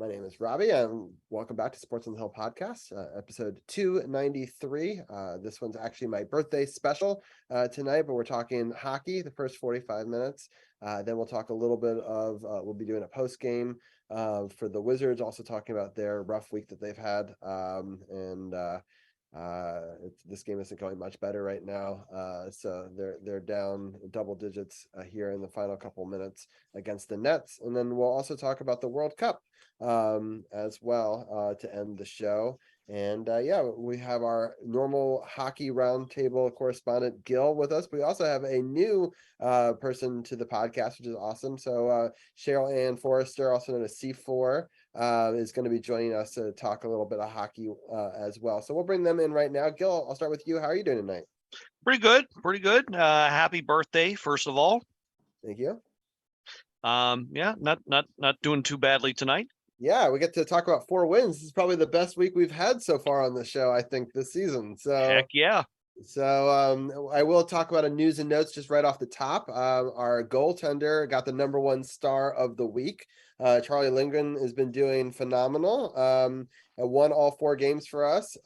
My name is Robbie, and welcome back to Sports on the Hill podcast, episode 293. This one's actually my birthday special tonight, but we're talking hockey the first 45 minutes. Then we'll talk a little bit of, we'll be doing a post game for the Wizards, also talking about their rough week that they've had. This game isn't going much better right now, so they're down double digits here in the final couple minutes against the Nets, and then we'll also talk about the World Cup as well to end the show. And we have our normal hockey roundtable correspondent Gil with us. We also have a new person to the podcast, which is awesome. So Cheryl and Forster, also known as C4, is going to be joining us to talk a little bit of hockey as well. So we'll bring them in right now. Gil, I'll start with you. How are you doing tonight? Pretty good. Happy birthday, first of all. Thank you. Not doing too badly tonight. Yeah, we get to talk about 4 wins. This is probably the best week we've had so far on the show, I think, this season. So heck yeah. So I will talk about a news and notes just right off the top. Our goaltender got the #1 star of the week. Charlie Lindgren has been doing phenomenal. Won all 4 games for us,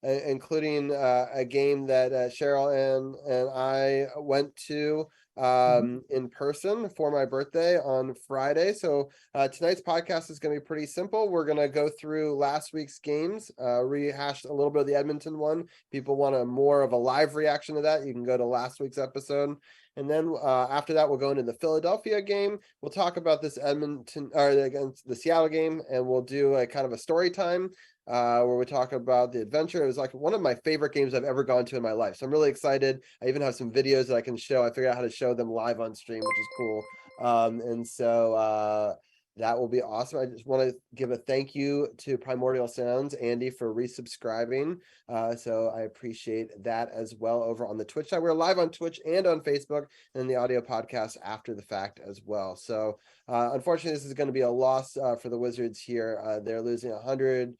including a game that Cheryl and I went to in person for my birthday on Friday. So tonight's podcast is going to be pretty simple. We're going to go through last week's games, rehash a little bit of the Edmonton one. People want a more of a live reaction to that, you can go to last week's episode. And then after that, we'll go into the Philadelphia game. We'll talk about this Edmonton or against the Seattle game, and we'll do a kind of a story time where we talk about the adventure. It was like one of my favorite games I've ever gone to in my life. So I'm really excited. I even have some videos that I can show. I figured out how to show them live on stream, which is cool. And so that will be awesome. I just want to give a thank you to Primordial Sounds, Andy, for resubscribing. So I appreciate that as well over on the Twitch side. We're live on Twitch and on Facebook, and the audio podcast after the fact as well. So unfortunately, this is going to be a loss for the Wizards here. They're losing 100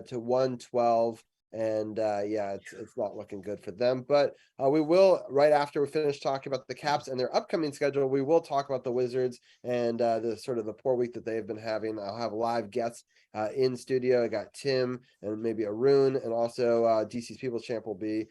to 112. And it's not looking good for them, but we will, right after we finish talking about the Caps and their upcoming schedule, we will talk about the Wizards and the sort of the poor week that they've been having. I'll have live guests in studio. I got Tim and maybe Arun, and also DC's People's Champ will be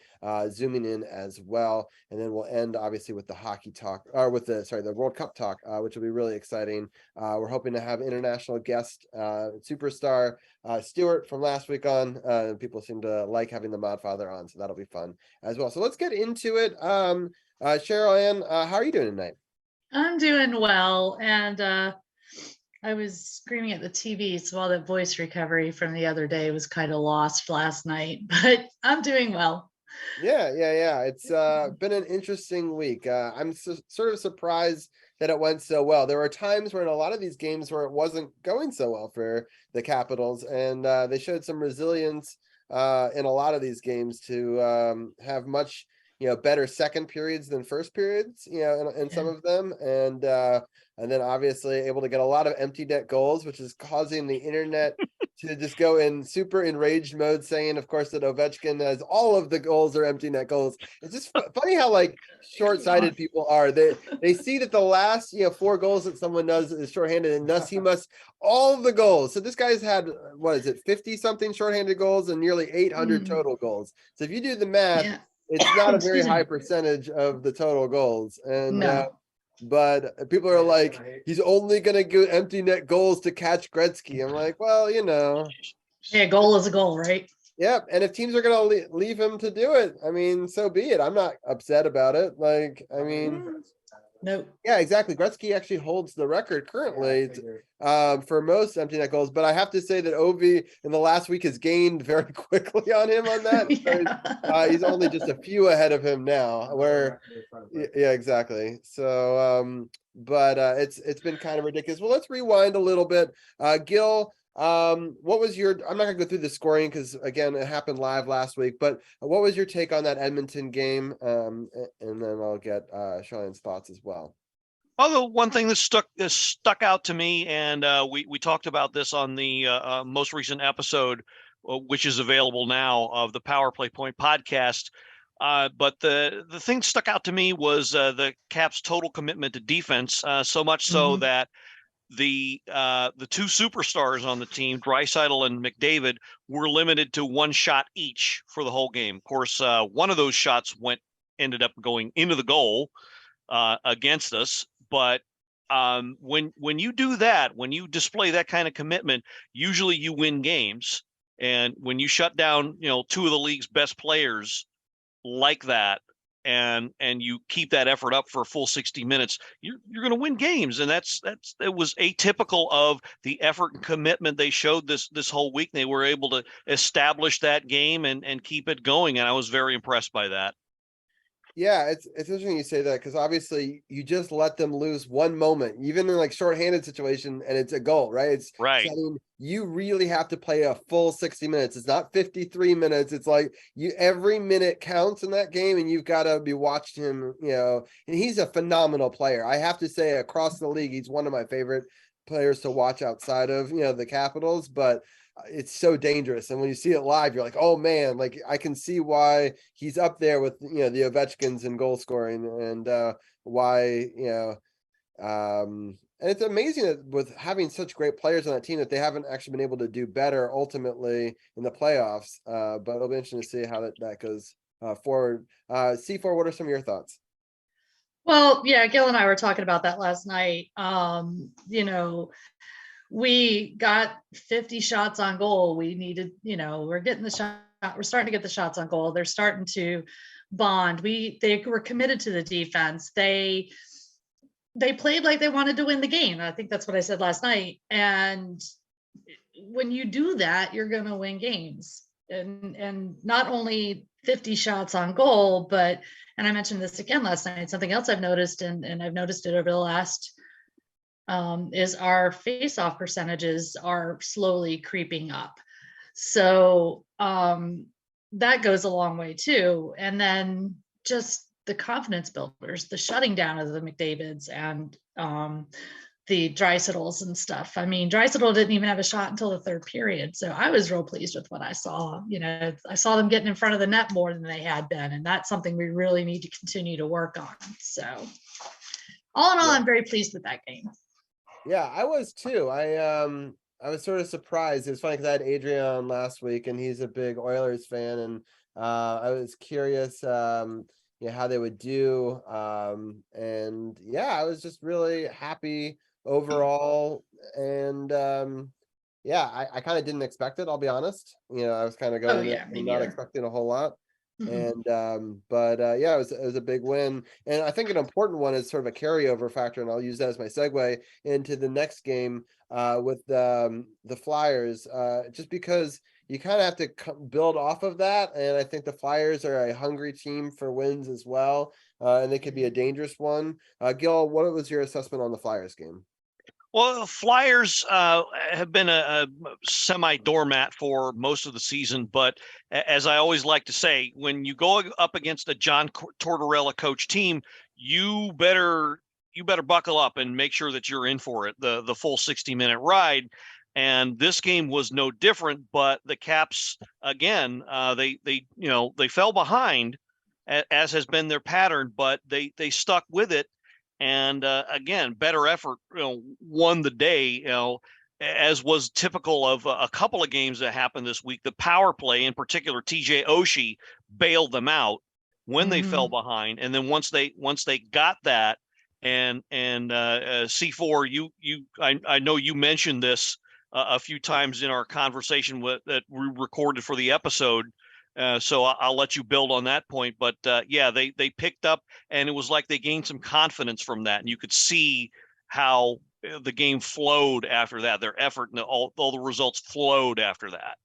zooming in as well. And then we'll end obviously with the hockey talk, or with the World Cup talk, which will be really exciting. We're hoping to have international guest superstar Stuart from last week on. People seem to like having the Modfather on, so that'll be fun as well. So let's get into it. Cheryl Ann, how are you doing tonight? I'm doing well, and I was screaming at the TV, so all that voice recovery from the other day was kind of lost last night, but I'm doing well. Yeah. It's been an interesting week. I'm sort of surprised that it went so well. There were times where in a lot of these games where it wasn't going so well for the Capitals, and they showed some resilience in a lot of these games to have much better second periods than first periods, in some of them, and then obviously able to get a lot of empty net goals, which is causing the internet to just go in super enraged mode, saying, of course, that Ovechkin has all of the goals are empty net goals. It's just funny how short-sighted people are. They see that the last 4 goals that someone does is shorthanded, and thus he must all of the goals. So this guy's had 50 something shorthanded goals and nearly 800 total goals. So if you do the math, it's not a very high percentage of the total goals. And but people are like, he's only going to give empty net goals to catch Gretzky. I'm like, well, Yeah, goal is a goal, right? Yep. And if teams are going to leave him to do it, I mean, so be it. I'm not upset about it. No. Yeah, exactly. Gretzky actually holds the record currently for most empty net goals, but I have to say that Ovi in the last week has gained very quickly on him on that. So he's only just a few ahead of him now. Yeah, exactly. So, but it's been kind of ridiculous. Well, let's rewind a little bit. Gil, what was your? I'm not gonna go through the scoring because again, it happened live last week. But what was your take on that Edmonton game? And then I'll get Sean's thoughts as well. Although one thing that stuck out to me, and we talked about this on the most recent episode, which is available now, of the Power Play Point podcast. But the thing stuck out to me was the Caps' total commitment to defense, so much so that the two superstars on the team, Draisaitl and McDavid, were limited to one shot each for the whole game. Of course, one of those shots ended up going into the goal against us. But when you do that, when you display that kind of commitment, usually you win games. And when you shut down, two of the league's best players like that, and you keep that effort up for a full 60 minutes, you're going to win games. And it was atypical of the effort and commitment they showed this whole week. They were able to establish that game and keep it going. And I was very impressed by that. Yeah, it's interesting you say that, because obviously you just let them lose one moment, even in like shorthanded situation, and it's a goal, right? It's right. So, I mean, you really have to play a full 60 minutes. It's not 53 minutes. It's like every minute counts in that game, and you've got to be watching him, and he's a phenomenal player. I have to say, across the league, he's one of my favorite players to watch outside of, the Capitals, but it's so dangerous. And when you see it live, you're like, oh man, like I can see why he's up there with, the Ovechkins in goal scoring, and why, and it's amazing that with having such great players on that team that they haven't actually been able to do better ultimately in the playoffs. But it'll be interesting to see how that goes forward. C4, what are some of your thoughts? Well, yeah, Gil and I were talking about that last night. We got 50 shots on goal. We needed, we're getting the shot. We're starting to get the shots on goal. They're starting to bond. They were committed to the defense. They played like they wanted to win the game. I think that's what I said last night. And when you do that, you're going to win games. And not only 50 shots on goal, but, and I mentioned this again last night, something else I've noticed, and I've noticed it over the last is our face-off percentages are slowly creeping up. So that goes a long way too. And then just the confidence builders, the shutting down of the McDavids and the Draisaitl's and stuff. I mean, Draisaitl didn't even have a shot until the third period. So I was real pleased with what I saw. I saw them getting in front of the net more than they had been. And that's something we really need to continue to work on. So all in all, I'm very pleased with that game. Yeah, I was too. I was sort of surprised. It was funny because I had Adrian on last week, and he's a big Oilers fan, and I was curious, how they would do. And yeah, I was just really happy overall. And I kind of didn't expect it. I'll be honest. I was kind of going in not expecting a whole lot. And yeah, it was a big win, and I think an important one is sort of a carryover factor, and I'll use that as my segue into the next game with the Flyers, just because you kind of have to build off of that, and I think the Flyers are a hungry team for wins as well, and they could be a dangerous one. Gil, what was your assessment on the Flyers game? Well, the Flyers have been a semi-doormat for most of the season, but as I always like to say, when you go up against a John Tortorella coach team, you better buckle up and make sure that you're in for it, the full 60-minute ride. And this game was no different, but the Caps, again, they fell behind, as has been their pattern, but they stuck with it. And again, better effort, won the day, as was typical of a couple of games that happened this week. The power play, in particular, TJ Oshie bailed them out when they fell behind. And then once they got that, and C4, I know you mentioned this a few times in our conversation that we recorded for the episode. So I'll let you build on that point. But yeah, they picked up, and it was like they gained some confidence from that. And you could see how the game flowed after that. Their effort and all the results flowed after that.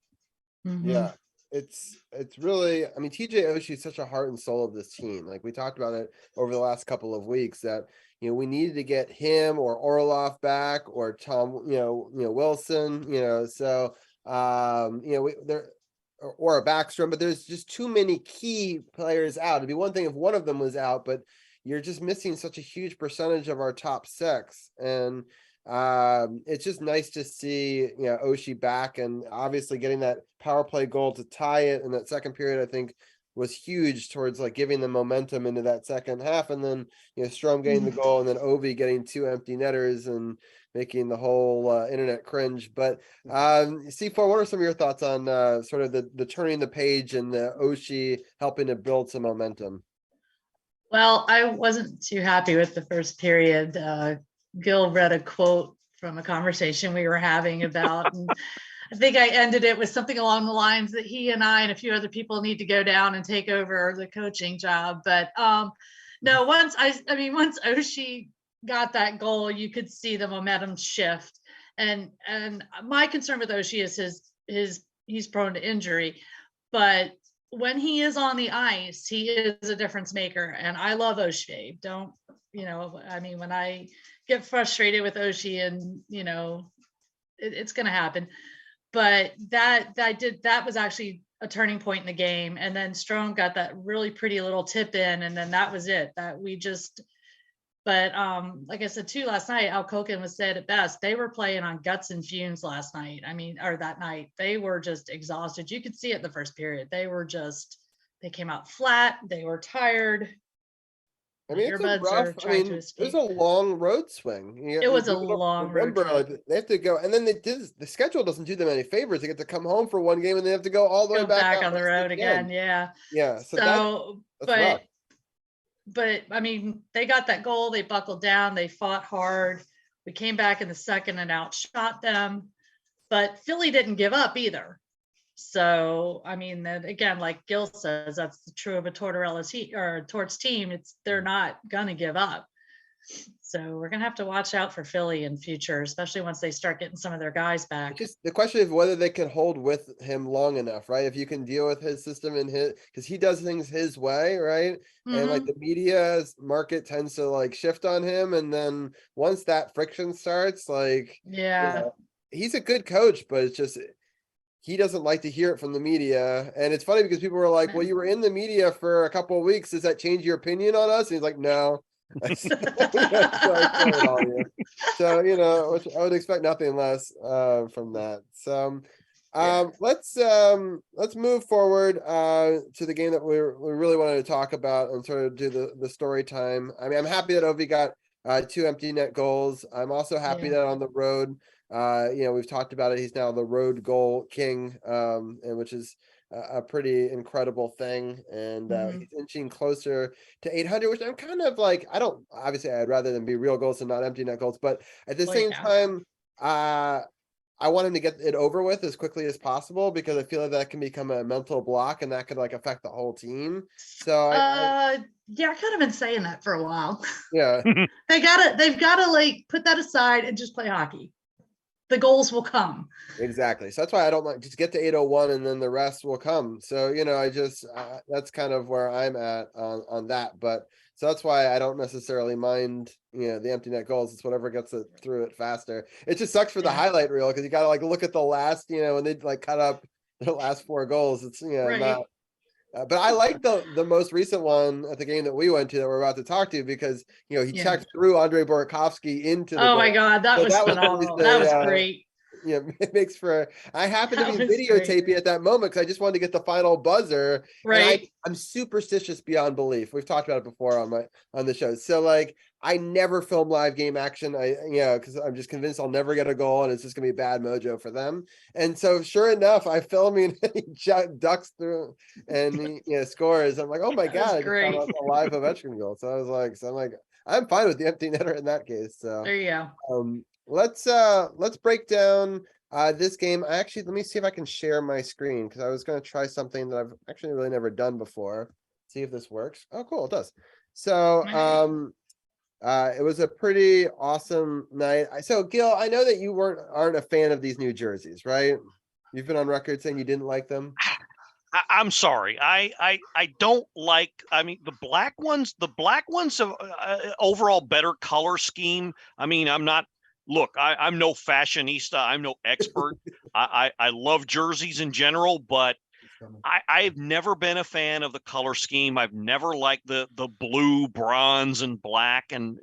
Yeah, it's really, I mean, TJ Oshie is such a heart and soul of this team. Like we talked about it over the last couple of weeks, that we needed to get him or Orlov back, or Tom, Wilson, so there, or a Backstrom, but there's just too many key players out. It'd be one thing if one of them was out, but you're just missing such a huge percentage of our top six. And it's just nice to see, Oshie back, and obviously getting that power play goal to tie it in that second period, I think was huge towards like giving them momentum into that second half. And then, Strome getting the goal, and then Ovi getting two empty netters, and making the whole internet cringe. But C4, what are some of your thoughts on sort of the turning the page and the Oshie helping to build some momentum? Well, I wasn't too happy with the first period. Gil read a quote from a conversation we were having about, and I think I ended it with something along the lines that he and I and a few other people need to go down and take over the coaching job. But no, once Oshie got that goal, you could see the momentum shift. And my concern with Oshie is he's prone to injury, but when he is on the ice, he is a difference maker. And I love Oshie. When I get frustrated with Oshie, and it's going to happen. But that was actually a turning point in the game. And then Strome got that really pretty little tip in, and then that was it. But like I said too, last night, Al Koken was said it best. They were playing on guts and fumes last night. Or that night. They were just exhausted. You could see it in the first period. They came out flat. They were tired. It's there's a long road swing. It was a long road trip. They have to go, and then the schedule doesn't do them any favors. They get to come home for one game, and they have to go all the way back on the road again. Yeah. So that's rough. But they got that goal. They buckled down. They fought hard. We came back in the second and outshot them. But Philly didn't give up either. So again, like Gil says, that's true of a Torts team. They're not gonna give up. So we're gonna have to watch out for Philly in future, especially once they start getting some of their guys back. Just the question of whether they can hold with him long enough, right? If you can deal with his system and because he does things his way, right? Mm-hmm. And like the media market tends to shift on him, and then once that friction starts, he's a good coach, but it's just he doesn't like to hear it from the media. And it's funny because people were like, well, you were in the media for a couple of weeks. Does that change your opinion on us? And he's like, no. So, I would expect nothing less from that. So let's move forward to the game that we really wanted to talk about and sort of do the story time. I'm happy that Ovi got 2 empty net goals. I'm also happy that on the road, we've talked about it. He's now the road goal king, and which is a pretty incredible thing. And he's inching closer to 800, which I'm kind of I'd rather than be real goals and not empty net goals. But at the same time, I want him to get it over with as quickly as possible, because I feel like that can become a mental block and that could affect the whole team. So I've kind of been saying that for a while. Yeah. They've got to put that aside and just play hockey. The goals will come. Exactly. So that's why I don't like just get to 801 and then the rest will come. So, I just, that's kind of where I'm at on that. But so that's why I don't necessarily mind, the empty net goals. It's whatever gets it through it faster. It just sucks for the highlight reel, because you got to look at the last, when they cut up their last 4 goals. It's, right. Not. But I like the most recent one at the game that we went to that we're about to talk to, because he checked through Andrei Burakovsky into the goal. My God, that was phenomenal. That was great. It makes for. I happened to be videotaping at that moment because I just wanted to get the final buzzer. Right. I'm superstitious beyond belief. We've talked about it before on the show. So I never film live game action. Because I'm just convinced I'll never get a goal and it's just gonna be bad mojo for them. And so sure enough, I film him and he ducks through and he scores. I'm like, oh my God, I just found out a live Ovechkin goal. So I'm like, I'm fine with the empty netter in that case. So there you go. Let's break down this game. Let me see if I can share my screen, because I was going to try something that I've actually really never done before. See if this works. Oh, cool, it does. So it was a pretty awesome night. So Gil, I know that you aren't a fan of these new jerseys, right? You've been on record saying you didn't like them. I'm sorry. I don't like. The black ones. The black ones have overall better color scheme. I'm not. Look, I'm no fashionista. I'm no expert. I love jerseys in general, but I've never been a fan of the color scheme. I've never liked the blue, bronze, and black, and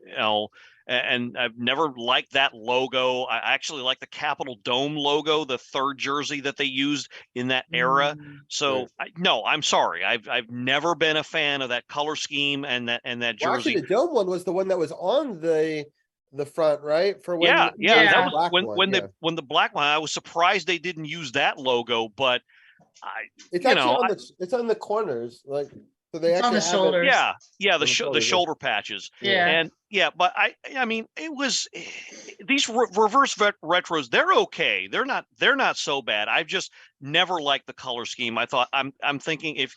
and I've never liked that logo. I actually like the Capitol Dome logo, the third jersey that they used in that era. So no, I'm sorry. I've never been a fan of that color scheme and that jersey. Actually, the Dome one was the one that was on the the front, right? For when Yeah, that was black when the black one. I was surprised they didn't use that logo, but it's actually it's on the corners, like, so they It's on actually the have shoulders. the shoulder patches. Yeah. And but I mean, it was these reverse retros. They're okay. They're not so bad. I've just never liked the color scheme. I thought I'm thinking if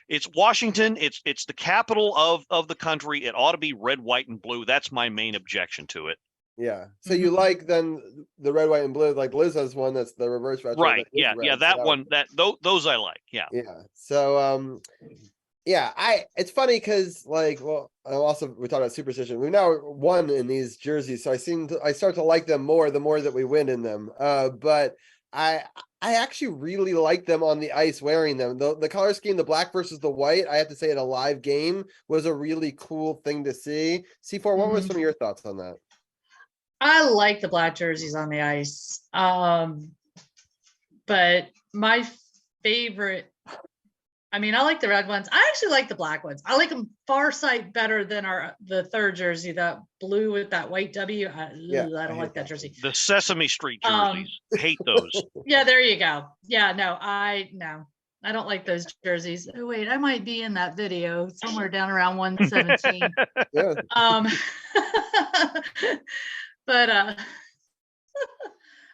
it's Washington, it's the capital of the country. It ought to be red, white, and blue. That's my main objection to it. Yeah. So you like then the red, white, and blue, like Liz has one that's the reverse retro. Right. Yeah. Red, that one. Those I like. Yeah. Yeah. So yeah, it's funny because, like, well, we talked about superstition. We've now won in these jerseys, so I start to like them more the more that we win in them. But I actually really like them on the ice wearing them. The color scheme, the black versus the white, I have to say, at a live game was a really cool thing to see. C4, what were some of your thoughts on that? I like the black jerseys on the ice. But my favorite, I mean, I like the red ones. I actually like the black ones. I like them far sight better than the third jersey, that blue with that white W. I don't like that jersey. The Sesame Street jerseys. Hate those. Yeah, there you go. Yeah, no, I don't like those jerseys. Oh wait, I might be in that video somewhere down around 117. Yeah. But I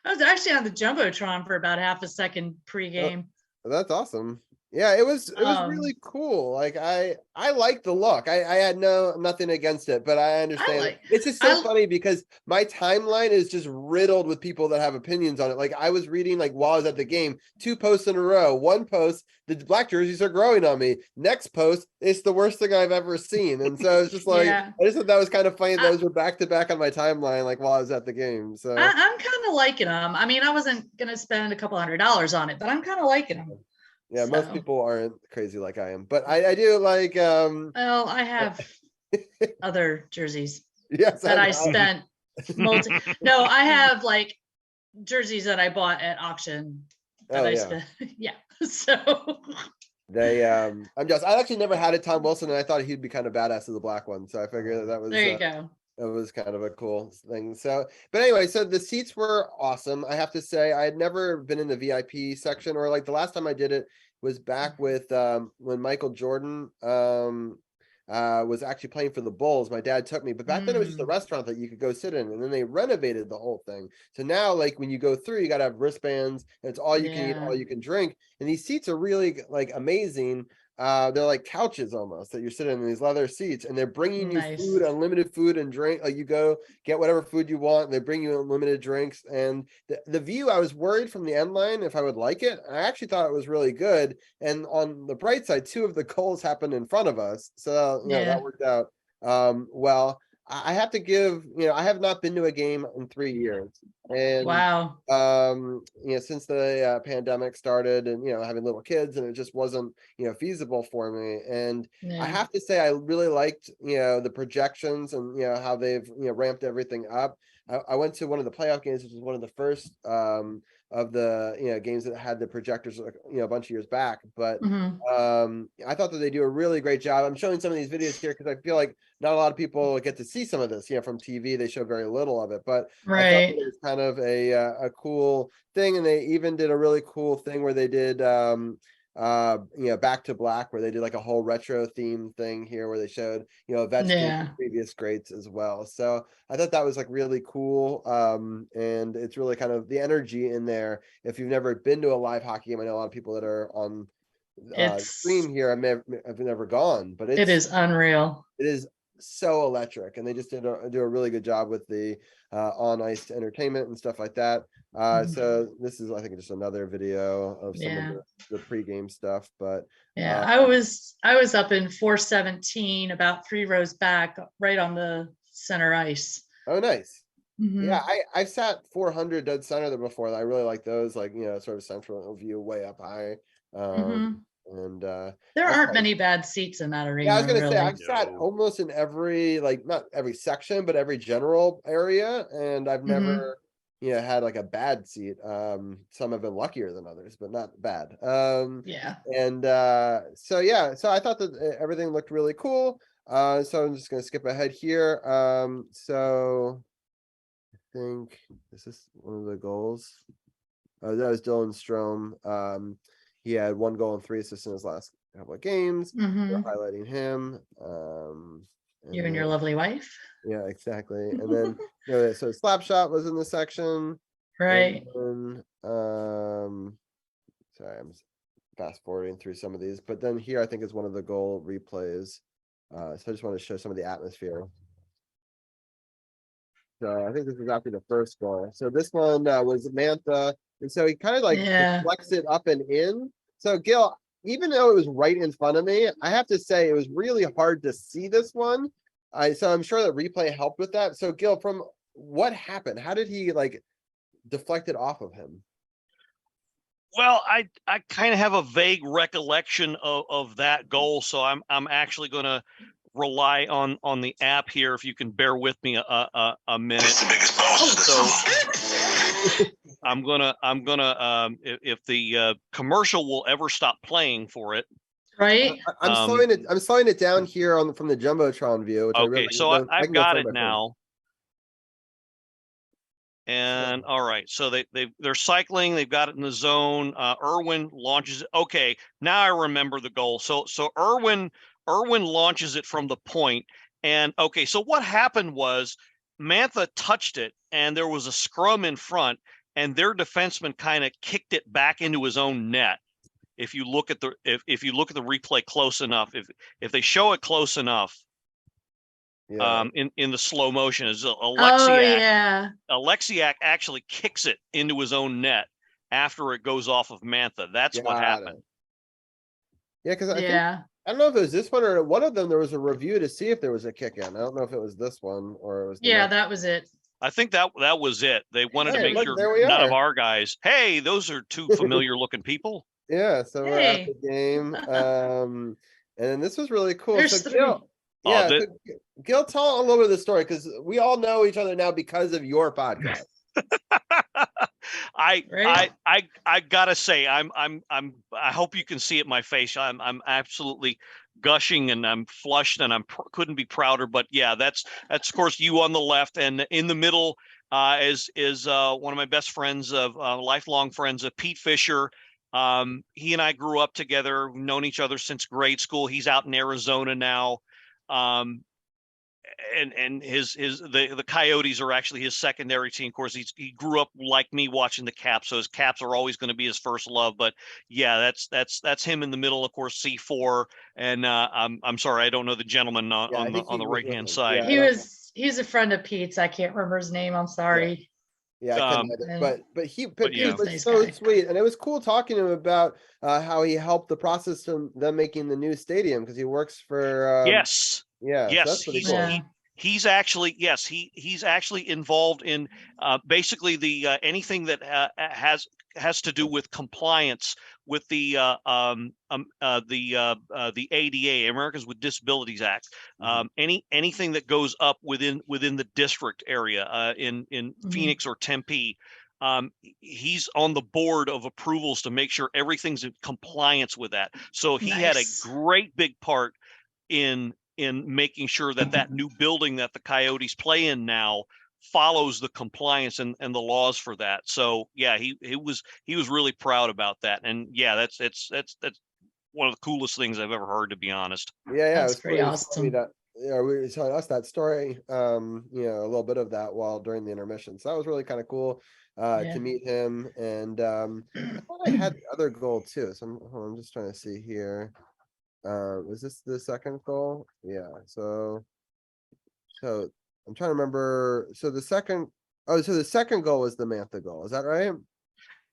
was actually on the Jumbotron for about half a second pregame. Oh, that's awesome. Yeah, it was really cool. Like I like the look. I had nothing against it, but I understand. It's just so funny because my timeline is just riddled with people that have opinions on it. Like I was reading, like, while I was at the game, 2 posts in a row. One post, the black jerseys are growing on me. Next post, it's the worst thing I've ever seen. And so it's just like, I just thought that was kind of funny. Those were back to back on my timeline, like while I was at the game. So I'm kind of liking them. I mean, I wasn't gonna spend a couple $100 on it, but I'm kind of liking them. Yeah, most people aren't crazy like I am, but I do like. Well, I have other jerseys. Yes, that I spent No, I have like jerseys that I bought at auction. Spent. Yeah. So I actually never had a Tom Wilson, and I thought he'd be kind of badass as a black one, so I figured that was there. You go. It was kind of a cool thing. So, but anyway, so the seats were awesome. I have to say, I had never been in the VIP section, or like the last time I did it was back with when Michael Jordan was actually playing for the Bulls. My dad took me, but back then it was just a restaurant that you could go sit in, and then they renovated the whole thing. So now, like, when you go through, you got to have wristbands, and it's all you can eat, all you can drink. And these seats are really like amazing. They're like couches almost that you're sitting in these leather seats, and they're bringing you food, unlimited food and drink. Like you go get whatever food you want, and they bring you unlimited drinks. And the view, I was worried from the end line if I would like it. I actually thought it was really good. And on the bright side, 2 of the goals happened in front of us, so that worked out well. I have to give, I have not been to a game in 3 years. And wow. Since the pandemic started, and having little kids, and it just wasn't feasible for me. And I have to say, I really liked the projections and how they've ramped everything up. I went to one of the playoff games, which was one of the first of the games that had the projectors a bunch of years back. But I thought that they do a really great job. I'm showing some of these videos here because I feel like not a lot of people get to see some of this from TV. They show very little of it, but I thought that it was kind of a cool thing. And they even did a really cool thing where they did Back to Black, where they did like a whole retro theme thing here where they showed Ovechkin previous greats as well. So I thought that was like really cool. And it's really kind of the energy in there. If you've never been to a live hockey game, I know a lot of people that are on stream here I've never gone, but it is unreal. It is so electric, and they just do a really good job with the on ice entertainment and stuff like that. So this is, I think, just another video of some of the pregame stuff. But I was up in 417, about 3 rows back, right on the center ice. Oh, nice. Yeah, I've sat 400 dead center there before. I really like those, like sort of central view, way up high. And there aren't many bad seats in that arena. Yeah, I was gonna say I've sat almost in every, like, not every section, but every general area, and I've never had like a bad seat. Some have been luckier than others, but not bad. And so I thought that everything looked really cool. So I'm just gonna skip ahead here. So I think this is one of the goals. That was Dylan Strome. He had 1 goal and 3 assists in his last couple of games. Mhm. Highlighting him. You and your lovely wife. Yeah, exactly. And then so slap shot was in the section. Right. And sorry, I'm fast forwarding through some of these, but then here I think is one of the goal replays. So I just want to show some of the atmosphere. So I think this is after the first goal. So this one was Mantha, and so he kind of like deflects it up and in. So Gil, even though it was right in front of me, I have to say it was really hard to see this one. So I'm sure that replay helped with that. So Gil, from what happened? How did he like deflect it off of him? Well, I kind of have a vague recollection of that goal, so I'm actually going to rely on the app here. If you can bear with me a minute. So I'm gonna if the commercial will ever stop playing for it. Right. I'm slowing it down here from the Jumbotron view. Which okay, so I've got it now. And all right, so they're cycling. They've got it in the zone. Irwin launches it. Okay, now I remember the goal. So Irwin launches it from the point. And okay, so what happened was Mantha touched it, and there was a scrum in front, and their defenseman kind of kicked it back into his own net. If you look at the if you look at the replay close enough, if they show it close enough. Yeah. In the slow motion is Alexiak. Alexiak actually kicks it into his own net after it goes off of Mantha. That's what happened. Yeah, because I don't know if it was this one or one of them. There was a review to see if there was a kick in. I don't know if it was this one or it was. That was it. I think that was it. They wanted to make sure none of our guys. Hey, those are 2 familiar looking people. Yeah, so we're at the game. And this was really cool. There's so 3. Gil, tell a little bit of the story because we all know each other now because of your podcast. I gotta say, I hope you can see it in my face. I'm absolutely gushing and I'm flushed and couldn't be prouder. But yeah, that's of course you on the left, and in the middle is one of my best friends of lifelong friends of Pete Fisher. He and I grew up together, known each other since grade school. He's out in Arizona now. And the Coyotes are actually his secondary team. Of course, he grew up like me watching the Caps, so his Caps are always going to be his first love. But yeah, that's him in the middle. Of course, C4, and I'm sorry, I don't know the gentleman on the right hand side. He's a friend of Pete's. I can't remember his name. I'm sorry. Yeah, I couldn't either. But Pete was so sweet, and it was cool talking to him about how he helped the process from them making the new stadium because he works for. Yes. So he's actually he's actually involved in basically the anything that has to do with compliance with the ADA, Americans with Disabilities Act. Anything that goes up within the district area in Phoenix or Tempe. He's on the board of approvals to make sure everything's in compliance with that. So he had a great big part in making sure that new building that the Coyotes play in now follows the compliance and the laws for that. So yeah, he was really proud about that. And yeah, that's one of the coolest things I've ever heard, to be honest. Yeah, that's pretty awesome. We telling us that story, a little bit of that during the intermission. So that was really kind of cool to meet him. And I thought I had the other goal too. So I'm just trying to see here. Was this the second goal? Yeah. So I'm trying to remember. So the second goal was the Mantha goal. Is that right?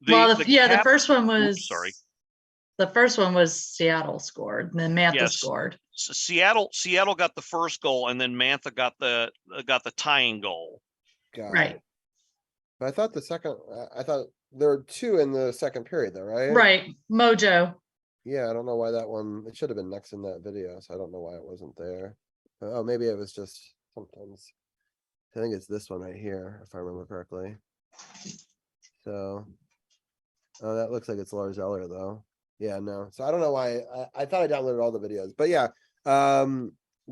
The first one was. The first one was Seattle scored, and then Mantha scored. Seattle got the first goal, and then Mantha got the tying goal. Right. But I thought I thought there were 2 in the second period, though, right? Right. Mojo. Yeah, I don't know why that one. It should have been next in that video, so I don't know why it wasn't there. Oh, maybe it was just sometimes. I think it's this one right here, if I remember correctly. So, that looks like it's Lars Eller, though. Yeah, no. So I don't know why. I thought I downloaded all the videos, but yeah.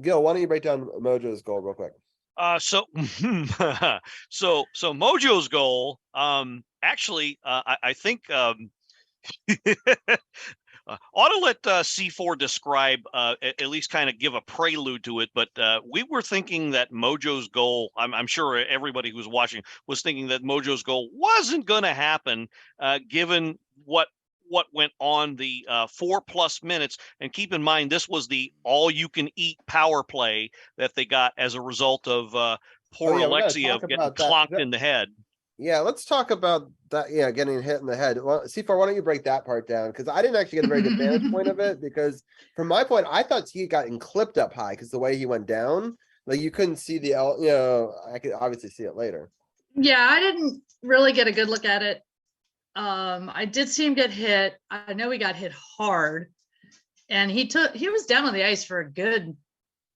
Gil, why don't you break down Mojo's goal real quick? So Mojo's goal, actually, I think, ought to let C4 describe, at least kind of give a prelude to it. But we were thinking that Mojo's goal, I'm sure everybody who was watching was thinking that Mojo's goal wasn't going to happen, given what went on the 4+ minutes. And keep in mind, this was the all-you-can-eat power play that they got as a result of poor Alexiev getting clonked in the head. Yeah, let's talk about that. Yeah, getting hit in the head. Well, C4, why don't you break that part down? Because I didn't actually get a very good vantage point of it. Because from my point, I thought he got clipped up high because the way he went down, like you couldn't see the, I could obviously see it later. Yeah, I didn't really get a good look at it. I did see him get hit. I know he got hit hard, and he was down on the ice for a good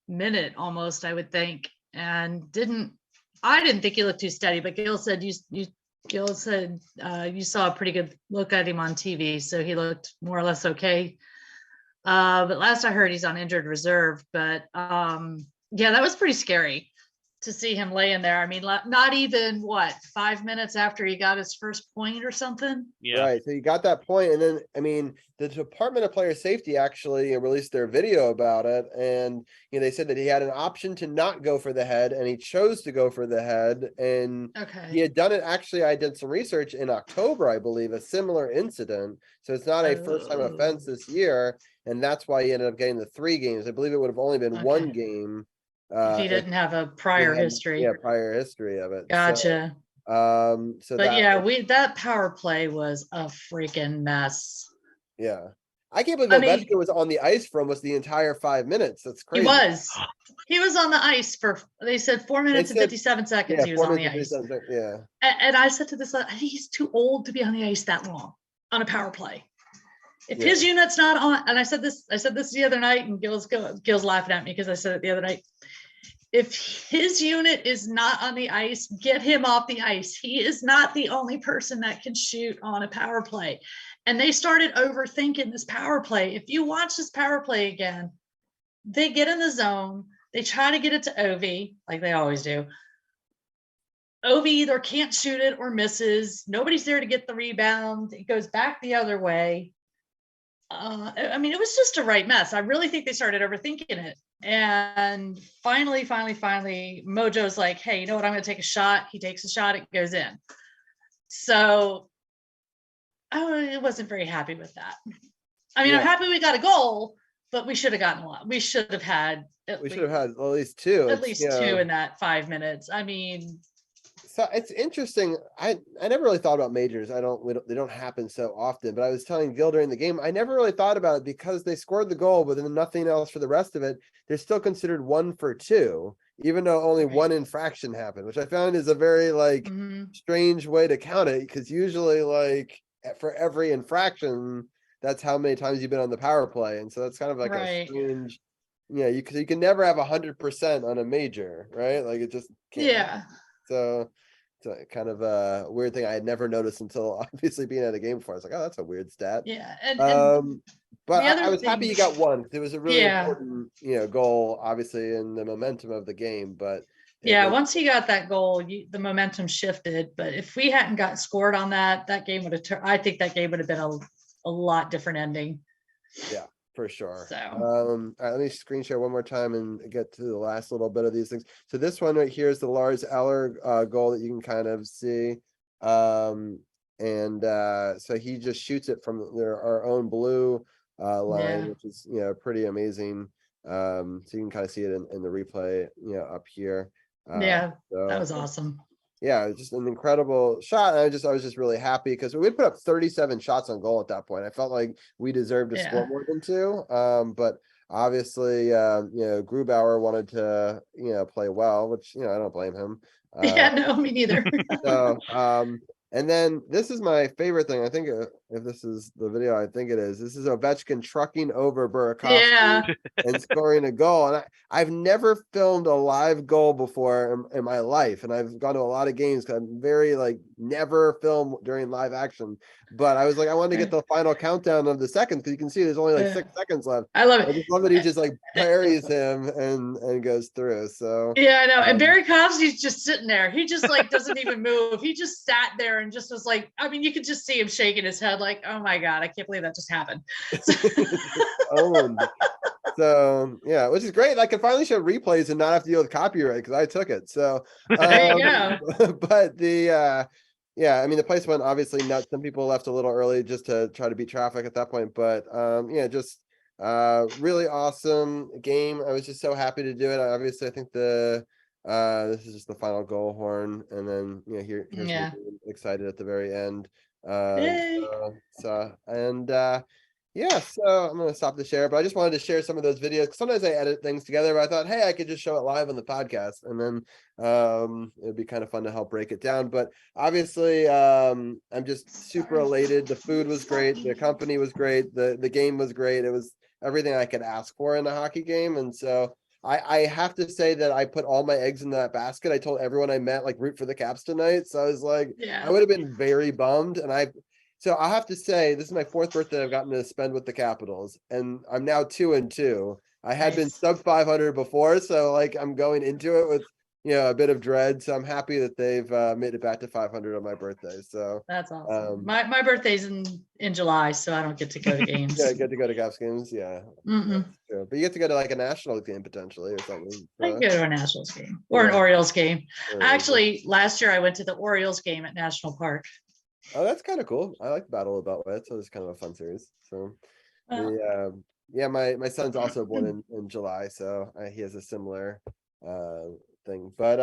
minute almost, I would think, and I didn't think he looked too steady, but Gil said you saw a pretty good look at him on TV, so he looked more or less okay. But last I heard, he's on injured reserve. But yeah, that was pretty scary to see him laying there. I mean, not even 5 minutes after he got his first point or something. Yeah. Right. So you got that point, and then I mean, the Department of Player Safety actually released their video about it, and they said that he had an option to not go for the head, and he chose to go for the head, and he had done it. Actually, I did some research in October, I believe, a similar incident. So it's not a first-time offense this year, and that's why he ended up getting the 3 games. I believe it would have only been 1 game. If he didn't have a prior history. Yeah, prior history of it. Gotcha. That power play was a freaking mess. Yeah. I can't believe Ovechkin was on the ice for almost the entire 5 minutes. That's crazy. He was on the ice for, they said 4 minutes and 57 seconds. He was on the ice. Yeah. And I said to this, I think he's too old to be on the ice that long on a power play. If his unit's not on, and I said this the other night, and Gil's laughing at me because I said it the other night. If his unit is not on the ice, get him off the ice. He is not the only person that can shoot on a power play. And they started overthinking this power play. If you watch this power play again, they get in the zone. They try to get it to Ovi, like they always do. Ovi either can't shoot it or misses. Nobody's there to get the rebound. It goes back the other way. I mean, it was just a right mess. I really think they started overthinking it. And finally, Mojo's like, hey, you know what? I'm going to take a shot. He takes a shot. It goes in. So I wasn't very happy with that. I mean, I'm happy we got a goal, but we should have gotten a lot. We should have had at least 2. At least 2 in that 5 minutes. I mean, so it's interesting. I never really thought about majors. They don't happen so often, but I was telling Gil during the game, I never really thought about it because they scored the goal, but then nothing else for the rest of it. They're still considered 1 for 2, even though only 1 infraction happened, which I found is a very strange way to count it. Because usually for every infraction, that's how many times you've been on the power play. And so that's kind of like a strange, you can never have 100% on a major, right? Like it just can't. Yeah. So it's kind of a weird thing I had never noticed until obviously being at a game before. I was like, oh, that's a weird stat. Yeah. But I was happy you got 1 because it was a really important, goal, obviously, in the momentum of the game. But once he got that goal, the momentum shifted. But if we hadn't got scored on that game would have I think that game would have been a lot different ending. Yeah. For sure. So all right, let me screen share one more time and get to the last little bit of these things. So this one right here is the Lars Eller goal that you can kind of see. So he just shoots it from our own blue line, which is pretty amazing. So you can kind of see it in the replay, up here. So that was awesome. Yeah, just an incredible shot. And I was just really happy because we put up 37 shots on goal at that point. I felt like we deserved to score more than 2. But obviously, Grubauer wanted to, play well, which, I don't blame him. No, me neither. So, and then this is my favorite thing. I think if this is the video, I think it is. This is Ovechkin trucking over Burakovsky and scoring a goal. And I've never filmed a live goal before in my life, and I've gone to a lot of games because I'm very never film during live action, but I was like, I wanted to get the final countdown of the seconds because you can see there's only like 6 seconds left. I love I it. just love that he just like parries him and goes through. So Yeah, I know. And Barry Cosby's just sitting there. He just like doesn't even move. He just sat there and just was like, I mean, you could just see him shaking his head like, oh my God, I can't believe that just happened. owned. So yeah, which is great. I can finally show replays and not have to deal with copyright because I took it. So There you go. but the yeah, I mean the place went obviously nuts. Some people left a little early just to try to beat traffic at that point. But yeah, just really awesome game. I was just so happy to do it. Obviously, I think the this is just the final goal horn, and then here's me excited at the very end. Yeah, so I'm going to stop the share, but I just wanted to share some of those videos. Sometimes I edit things together, but I thought, hey, I could just show it live on the podcast, and then it'd be kind of fun to help break it down. But obviously, I'm just super elated. The food was great. The company was great. The game was great. It was everything I could ask for in a hockey game. And so I have to say that I put all my eggs in that basket. I told everyone I met, like, root for the Caps tonight. So I was like, I would have been very bummed. So I'll have to say, this is my 4th birthday I've gotten to spend with the Capitals, and I'm now 2-2. I had been sub 500 before, so like I'm going into it with a bit of dread. So I'm happy that they've made it back to 500 on my birthday. So that's awesome. My birthday's in July, so I don't get to go to games. Yeah, get to go to Caps games. Yeah, but you get to go to like a Nationals game potentially or something. I can go to a Nationals game or an Orioles game. Actually, last year I went to the Orioles game at National Park. Oh, that's kind of cool. I like Battle of Beltway. So it's kind of a fun series. So yeah, my son's also born in July, so he has a similar thing. But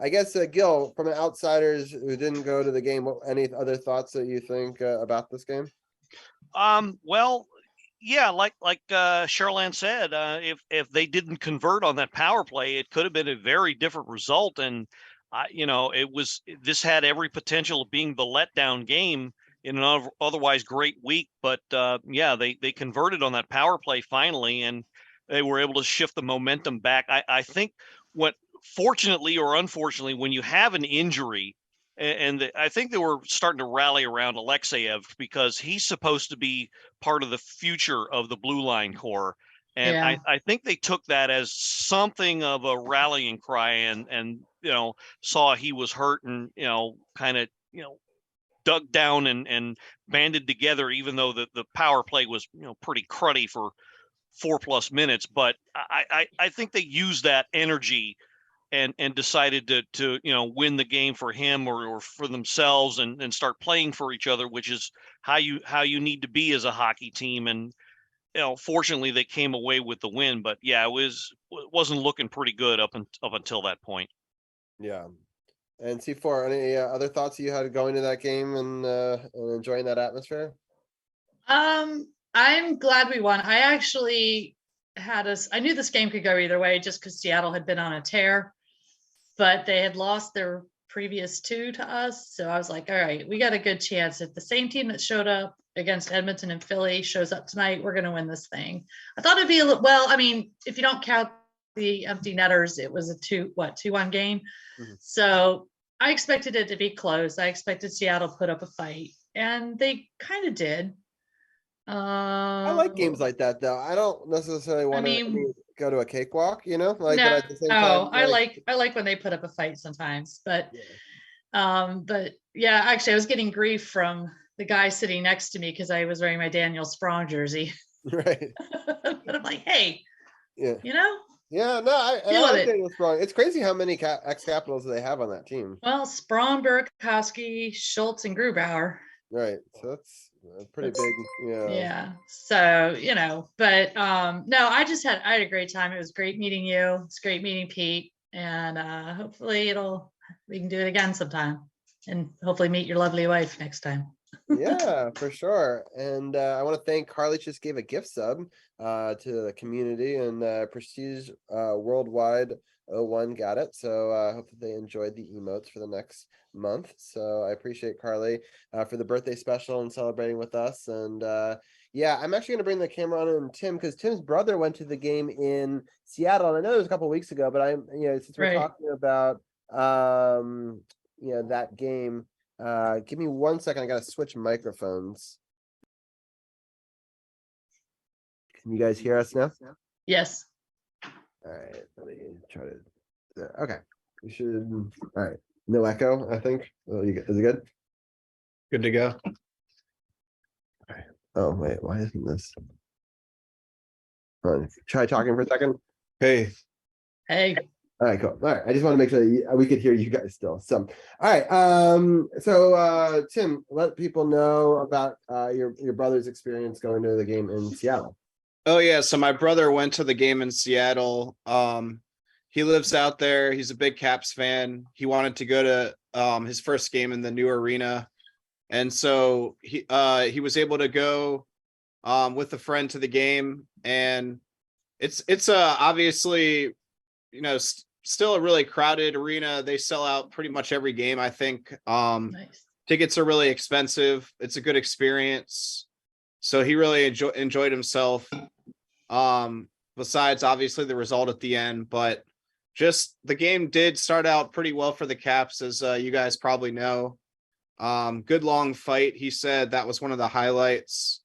I guess Gil, from an outsiders who didn't go to the game, any other thoughts that you think about this game? Well, yeah, like Cheryl Ann said, if they didn't convert on that power play, it could have been a very different result. And this had every potential of being the letdown game in an otherwise great week. But yeah, they converted on that power play finally, and they were able to shift the momentum back. I think fortunately or unfortunately, when you have an injury, and I think they were starting to rally around Alexeyev because he's supposed to be part of the future of the blue line core. And I think they took that as something of a rallying cry and saw he was hurt and, kind of, dug down and banded together, even though the power play was, pretty cruddy for 4+ minutes. But I think they used that energy and decided to win the game for him or for themselves and start playing for each other, which is how you need to be as a hockey team. And fortunately they came away with the win, but yeah, it wasn't looking pretty good up until that point. Yeah. And C4, any other thoughts you had going to that game and enjoying that atmosphere? I'm glad we won. I actually I knew this game could go either way just because Seattle had been on a tear, but they had lost their previous 2 to us. So I was like, all right, we got a good chance. If the same team that showed up against Edmonton and Philly shows up tonight, we're going to win this thing. I thought it'd be I mean, if you don't count the empty netters, it was a 2-1 game. Mm-hmm. So I expected it to be close. I expected Seattle to put up a fight, and they kind of did. I like games like that, though. I don't necessarily want to go to a cakewalk, like. No, but at the same time, I like when they put up a fight sometimes, but yeah, actually, I was getting grief from the guy sitting next to me because I was wearing my Daniel Sprong jersey. Right. But I'm like, hey, yeah, Yeah, no, I like Daniel Sprong. It's crazy how many ex-Capitals they have on that team. Well, Sprong, Burakovsky, Schultz, and Grubauer. Right, so that's pretty big. Yeah. So but no, I had a great time. It was great meeting you. It's great meeting Pete, and hopefully we can do it again sometime, and hopefully meet your lovely wife next time. Yeah, for sure. And I want to thank Carly. Just gave a gift sub to the community, and Prestige Worldwide 01 got it. So I hope that they enjoyed the emotes for the next month. So I appreciate Carly for the birthday special and celebrating with us. And yeah, I'm actually going to bring the camera on and Tim, because Tim's brother went to the game in Seattle. And I know it was a couple of weeks ago, but since we're talking about that game, Give me 1 second. I gotta switch microphones. Can you guys hear us now? Yes. All right, let me try to. Okay, we should. All right, no echo. I think. Oh, is it good? Good to go. Okay. Oh wait, why isn't this? Hold on, try talking for a second. Hey, Hey. All right, cool. All right, I just want to make sure that we could hear you guys still. So, all right. So Tim, let people know about your brother's experience going to the game in Seattle. oh yeah, so my brother went to the game in Seattle. He lives out there. He's a big Caps fan. He wanted to go to his first game in the new arena, and so he was able to go with a friend to the game, and it's obviously, you know, still a really crowded arena. They sell out pretty much every game, I think. Nice. Tickets are really expensive. It's a good experience. So he really enjoyed himself. Besides obviously the result at the end, but just the game did start out pretty well for the Caps, as you guys probably know. Good long fight. He said that was one of the highlights.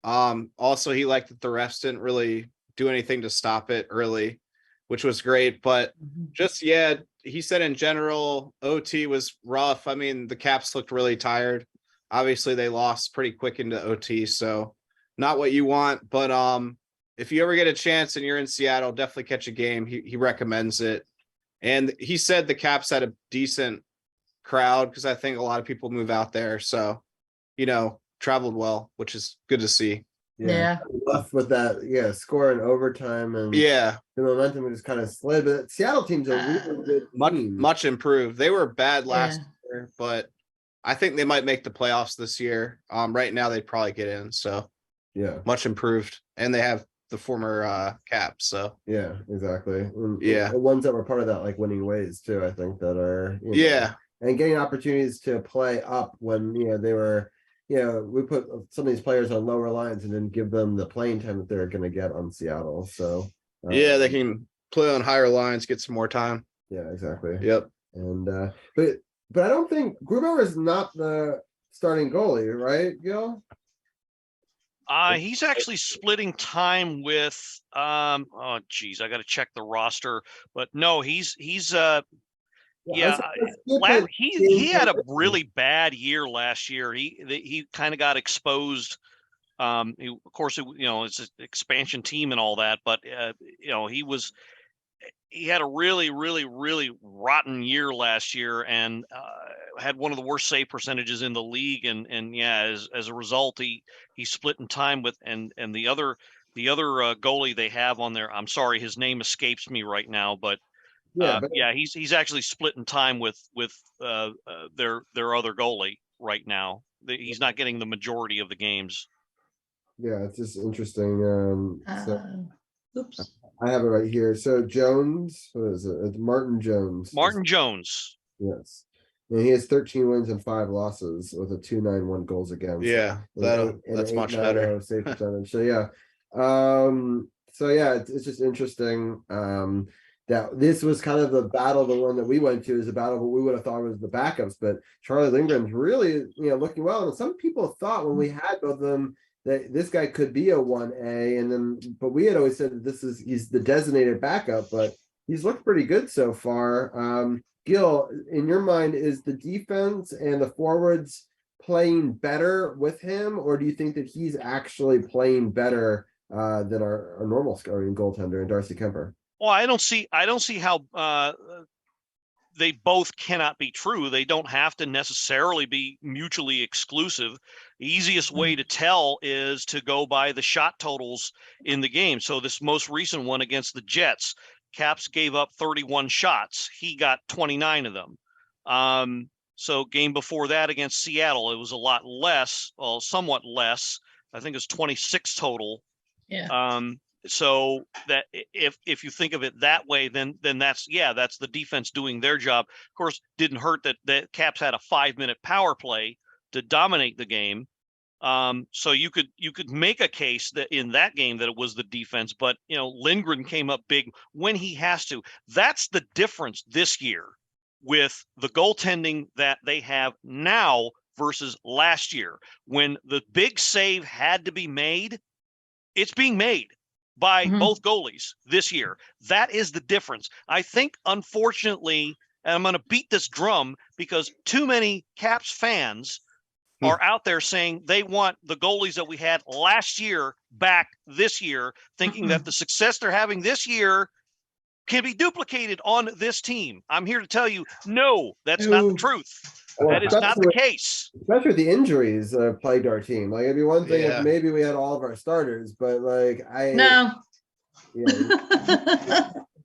Also, he liked that the refs didn't really do anything to stop it early, which was great. But just, yeah, he said in general, OT was rough. I mean, the Caps looked really tired. Obviously, they lost pretty quick into OT, so not what you want. But if you ever get a chance and you're in Seattle, definitely catch a game. He recommends it. And he said the Caps had a decent crowd, because I think a lot of people move out there. So, you know, traveled well, which is good to see. Yeah. Left with that, score in overtime, and Yeah, the momentum just kind of slid. But Seattle team's a really good team. much improved. They were bad last Yeah. year, but I think they might make the playoffs this year. Right now they'd probably get in. So Yeah, much improved, and they have the former Caps. So yeah, exactly. And Yeah. the ones that were part of that, like, winning ways too, I think, that are yeah, and getting opportunities to play up when they were. We put some of these players on lower lines and then give them the playing time that they're going to get on Seattle. So yeah, they can play on higher lines, get some more time. Yeah, exactly. Yep. And but I don't think Grubauer is not the starting goalie, right, Gil? He's actually splitting time with oh geez, I got to check the roster, but no, he's he had a really bad year last year. He kind of got exposed. Of course, it's an expansion team and all that, but he had a really, really, really rotten year last year, and had one of the worst save percentages in the league. And yeah, as a result, he split in time with and the other goalie they have on there. I'm sorry, his name escapes me right now, but he's actually splitting time with their other goalie right now. He's not getting the majority of the games. Yeah, it's just interesting. Oops. I have it right here. So Jones, what is it? It's Martin Jones. Martin Jones. Yes. And he has 13 wins and 5 losses with a 2.91 goals against. Yeah, that's much better. Save percentage. So yeah. It's just interesting. That this was kind of the battle, the one that we went to is the battle what we would have thought was the backups, but Charlie Lindgren's really, looking well. And some people thought when we had both of them that this guy could be a 1A, but we had always said that he's the designated backup, but he's looked pretty good so far. Gil, in your mind, is the defense and the forwards playing better with him, or do you think that he's actually playing better than our normal scoring goaltender in Darcy Kemper? Well, I don't see how they both cannot be true. They don't have to necessarily be mutually exclusive. The easiest way to tell is to go by the shot totals in the game. So this most recent one against the Jets, Caps gave up 31 shots. He got 29 of them. So game before that against Seattle, it was a lot less, well, somewhat less. I think it was 26 total. Yeah. So that if you think of it that way, then that's the defense doing their job. Of course, didn't hurt that Caps had a 5-minute power play to dominate the game. So you could make a case that in that game that it was the defense, but Lindgren came up big when he has to. That's the difference this year. with the goaltending that they have now versus last year. When the big save had to be made, it's being made by both goalies this year. That is the difference. I think, unfortunately, and I'm going to beat this drum because too many Caps fans are out there saying they want the goalies that we had last year back this year, thinking that the success they're having this year can be duplicated on this team. I'm here to tell you, no, that's not the truth. Well, that is not the case. Especially with the injuries plagued our team. Like, it'd be one thing Yeah. if maybe we had all of our starters, but like No.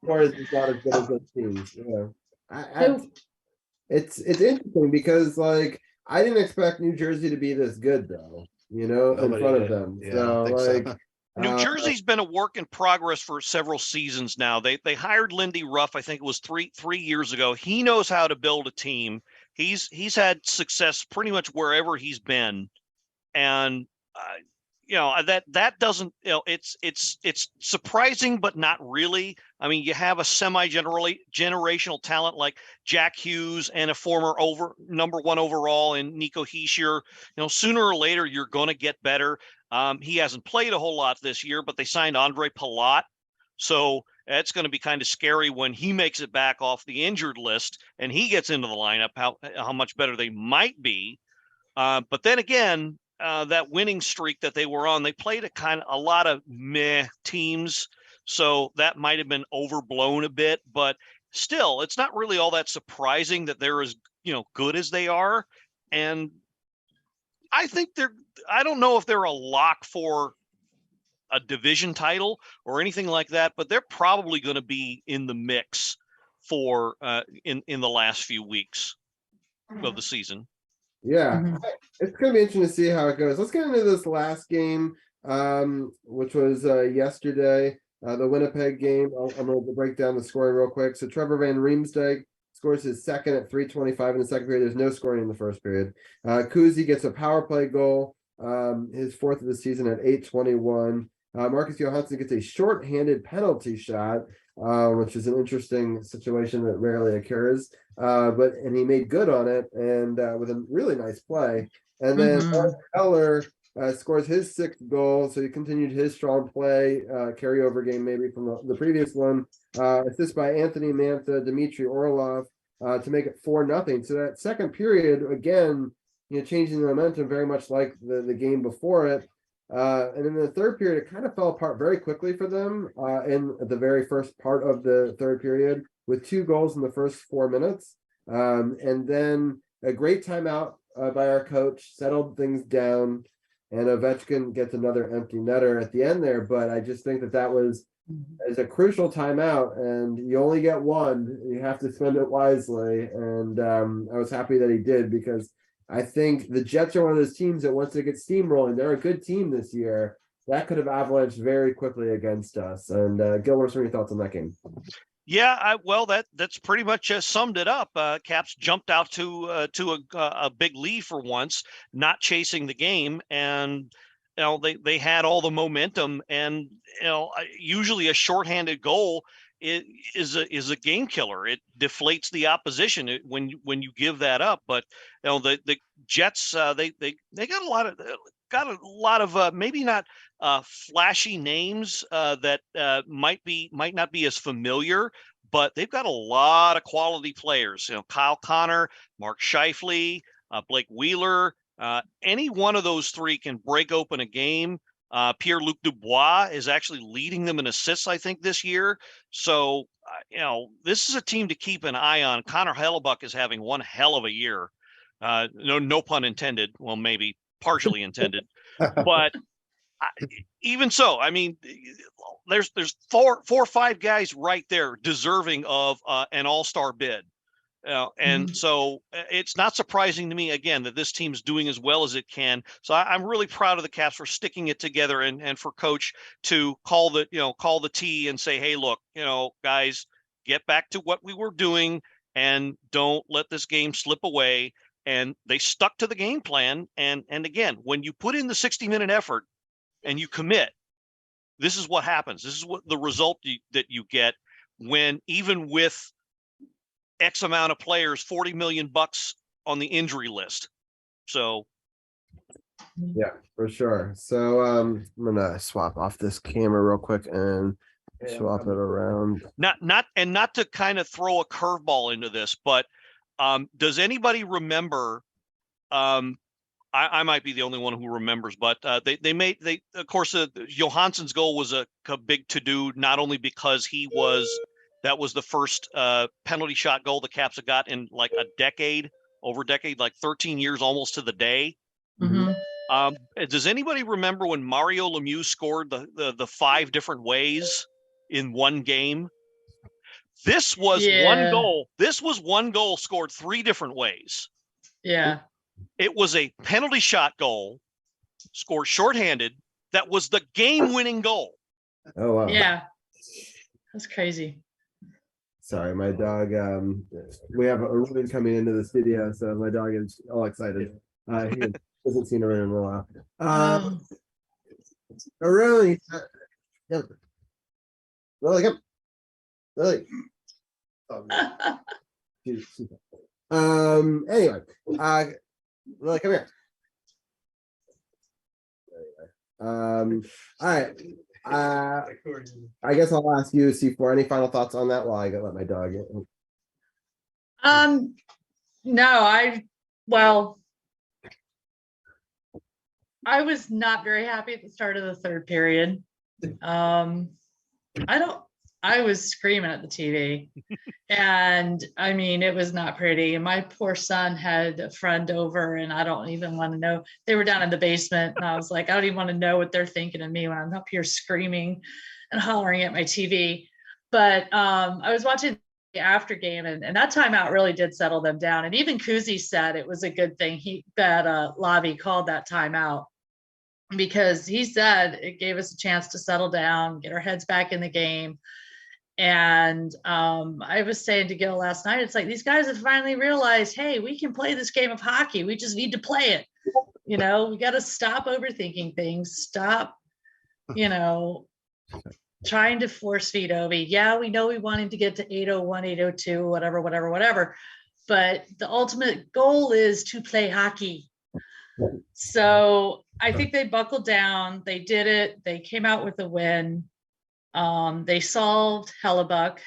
Flores is not as good as those teams. It's interesting because like I didn't expect New Jersey to be this good though. Nobody in front did. of them. Yeah, I So don't think like. so. New Jersey's been a work in progress for several seasons now. They hired Lindy Ruff, I think it was three years ago. He knows how to build a team. He's had success pretty much wherever he's been, and that doesn't, it's surprising, but not really. I mean, you have a generational talent like Jack Hughes and a former number 1 overall in Nico Hischier. Sooner or later you're going to get better. He hasn't played a whole lot this year, but they signed Andre Palat. So it's going to be kind of scary when he makes it back off the injured list and he gets into the lineup, how much better they might be. But then again, that winning streak that they were on, they played a lot of meh teams. So that might have been overblown a bit, but still, it's not really all that surprising that they're as, good as they are. And I think I don't know if they're a lock for a division title or anything like that, but they're probably going to be in the mix for in the last few weeks of the season. Yeah, it's going to be interesting to see how it goes. Let's get into this last game, which was yesterday, the Winnipeg game. I'm going to break down the scoring real quick. So Trevor Van Riemsdyk scores his second at 3:25 in the second period. There's no scoring in the first period. Kuzi gets a power play goal, his fourth of the season at 8:21. Marcus Johansson gets a shorthanded penalty shot, which is an interesting situation that rarely occurs. And he made good on it and with a really nice play. And then Eller scores his 6th goal, so he continued his strong play, carryover game maybe from the previous one. Assist by Anthony Mantha, Dmitry Orlov to make it 4-0. So that second period, again, changing the momentum very much like the game before it. And in the third period, it kind of fell apart very quickly for them in the very first part of the third period with 2 goals in the first 4 minutes. And then a great timeout by our coach settled things down, and Ovechkin gets another empty netter at the end there. But I just think that was a crucial timeout, and you only get one. You have to spend it wisely. And I was happy that he did, because I think the Jets are one of those teams that once they get steamrolling, they're a good team this year. That could have avalanched very quickly against us. And Gil, what are some of your thoughts on that game? Yeah, that's pretty much summed it up. Caps jumped out to a big lead for once, not chasing the game, and they had all the momentum. And usually a shorthanded goal is a game killer. It deflates the opposition when you give that up. But the Jets they got a lot of maybe not flashy names that might not be as familiar, but they've got a lot of quality players. Kyle Connor, Mark Scheifele, Blake Wheeler. Any one of those three can break open a game. Pierre-Luc Dubois is actually leading them in assists, I think, this year. So, this is a team to keep an eye on. Connor Hellebuck is having one hell of a year. No pun intended. Well, maybe partially intended. But even so, I mean, there's 4 or 5 guys right there deserving of an all-star bid. And so it's not surprising to me, again, that this team's doing as well as it can. So I'm really proud of the Caps for sticking it together, and for coach to call the T and say, hey, look, guys, get back to what we were doing and don't let this game slip away. And they stuck to the game plan. And again, when you put in the 60-minute effort and you commit, this is what happens. This is what the result that you get when, even with X amount of players $40 million on the injury list. So Yeah, for sure. So I'm gonna swap off this camera real quick and swap it around. Not to kind of throw a curveball into this, but does anybody remember? I might be the only one who remembers, but of course Johansson's goal was a big to do, not only because that was the first penalty shot goal the Caps have got in like over a decade, like 13 years almost to the day. Mhm. Does anybody remember when Mario Lemieux scored the 5 different ways in one game? This was one goal. This was one goal scored 3 different ways. Yeah. It was a penalty shot goal scored shorthanded. That was the game-winning goal. Oh wow. Yeah. That's crazy. Sorry, my dog. We have a Arun coming into the studio, so my dog is all excited. He hasn't seen Arun in a while. Arun, really, come, really. Anyway, really, come here. All right. I guess I'll ask you, C4, any final thoughts on that while I go let my dog in? No, I was not very happy at the start of the third period. I was screaming at the TV, and I mean, it was not pretty. And my poor son had a friend over, and I don't even want to know. They were down in the basement, and I was like, I don't even want to know what they're thinking of me when I'm up here screaming and hollering at my TV. But I was watching the after game, and that timeout really did settle them down. And even Kuzi said it was a good thing that Lavi called that timeout, because he said it gave us a chance to settle down, get our heads back in the game. And I was saying to Gil last night, it's like these guys have finally realized, hey, we can play this game of hockey. We just need to play it. We got to stop overthinking things. Stop, trying to force feed Ovi. Yeah, we know we wanted to get to 801, 802, whatever. But the ultimate goal is to play hockey. So I think they buckled down. They did it. They came out with a win. They solved Hellebuck,